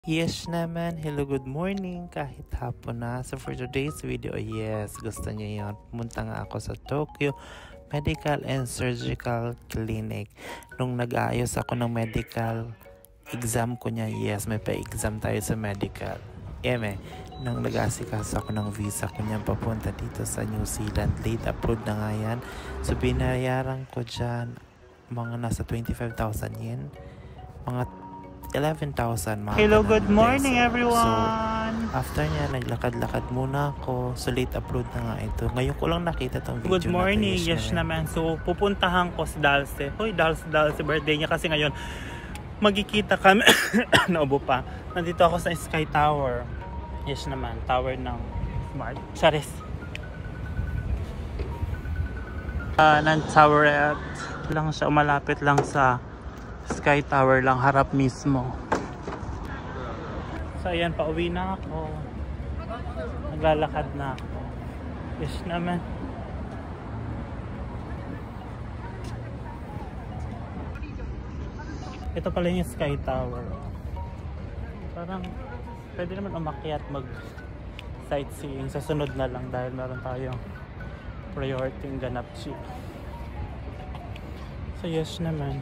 Yes naman, hello, good morning, kahit hapon na. So for today's video, yes, gusto niyo yun. Pumunta nga ako sa Tokyo Medical and Surgical Clinic. Nung nag-aayos ako ng medical exam ko niya, yes, may pa-exam tayo sa medical. Nung nag-aasikaso ako ng visa ko niya papunta dito sa New Zealand, late approved na nga yan. So binayaran ko dyan mga nasa 25,000 yen, mga 11,000 mga Hello, ganun good morning peso. everyone! So, after niya, naglakad-lakad muna ako. So, late upload na nga ito. Ngayon ko lang nakita tong video. Good morning, na yes naman. So, pupuntahan ko si Dalce. Hoy, Dalce, birthday niya kasi ngayon. Magkikita kami. Naubo pa. Nandito ako sa Sky Tower. Yes naman, tower ng Smart. Charis. Ng towerette lang siya. Malapit lang sa Sky Tower lang, harap mismo. So ayan, pauwi na ako. Naglalakad na ako. Yes naman. Ito pala yung Sky Tower. Parang pwede naman umakyat mag sightseeing. Sa sunod na lang dahil meron tayong priority yung ganap jeep. So yes naman.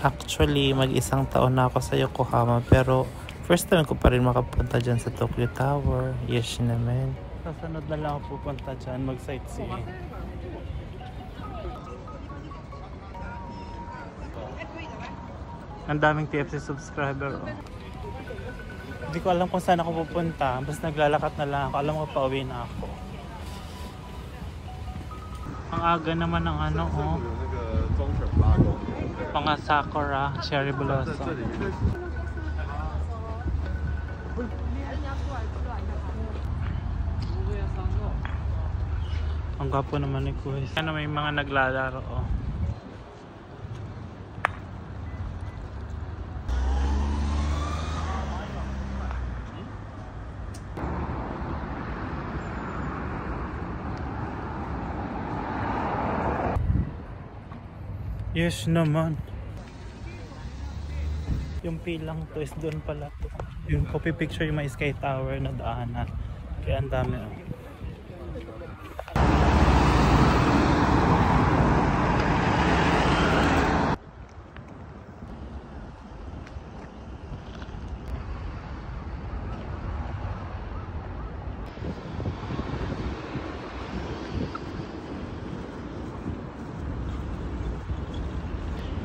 Actually, mag-isang taon na ako sa Yokohama, pero first time ko pa rin makapunta dyan sa Tokyo Tower. Yes naman. Sasunod na lang ako pupunta dyan, mag-sightseeing. Ang daming TFC subscriber. Oh. Hindi ko alam kung saan ako pupunta. Basta naglalakat na lang ako. Alam ko, pauwi na ako. Ang aga naman ng ano, oh. Mga sakura, cherry blossom. Ang gwapo naman ni Kuya. Ano, may mga naglalaro, oh. Yes naman. Yung pilang to is doon pala to. Yung copy picture yung may Sky Tower na daanan. Kaya ang dami. Oh.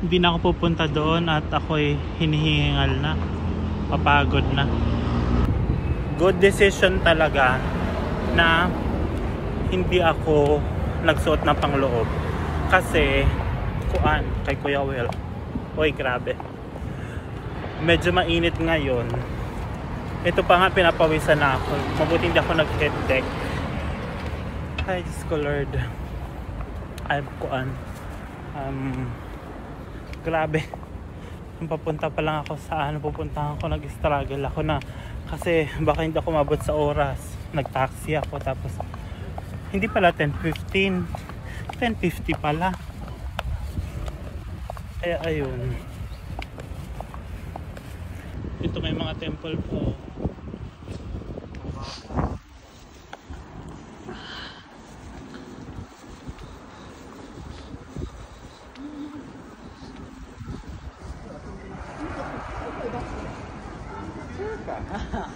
Hindi na ako pupunta doon at ako'y hinihingal na, papagod na. Good decision talaga na hindi ako nagsuot ng pangloob kasi kuan kay Kuya Will. Oy, grabe, medyo mainit ngayon. Ito pa nga, pinapawisan na ako. Mabuti hindi ako nag-head deck. Ay, Diyos ko Lord. Ay, kuan grabe. Kung papunta pa lang ako sa pupuntahan ko, nag-struggle ako na kasi baka hindi ako mabot sa oras. Nag-taxi ako tapos hindi pala 10:15, 10:50 pala. Kaya ayun. Ito may mga temple po.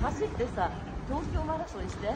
走ってさ、東京マラソンして。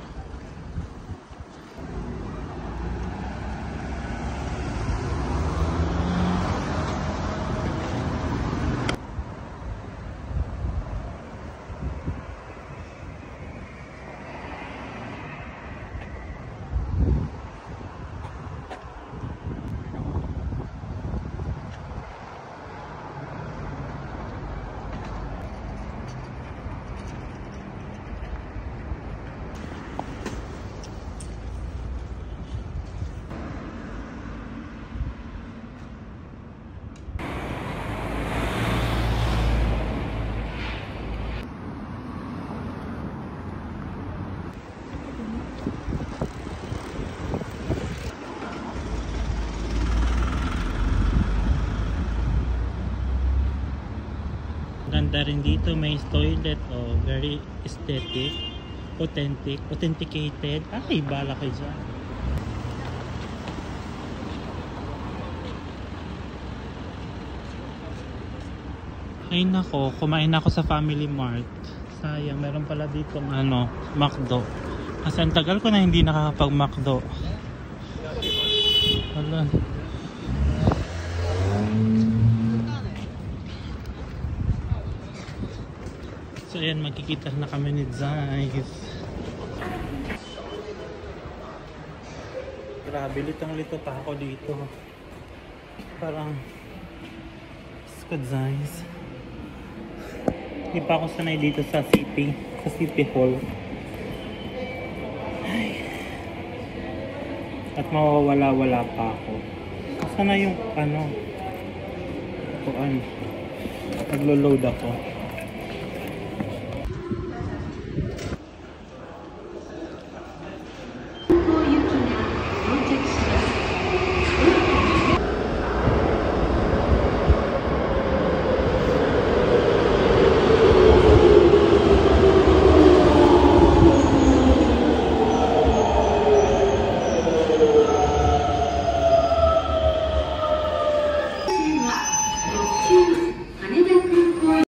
maganda rin dito. May toilet. Oh, very aesthetic. Authentic. Authenticated. Ay, bala kayo dyan. Ay nako, kumain ako sa Family Mart. Sayang, meron pala dito McDo. Kasi ang tagal ko na hindi nakakapag-McDo. Wala. So ayan, magkikita na kami ni Zais. Grabe, litong-lito pa ako dito. Parang Squad Zais. Hindi pa ako sanay dito sa City Hall. Ay. At mawawala-wala pa ako. Sana yung naglo-load ako.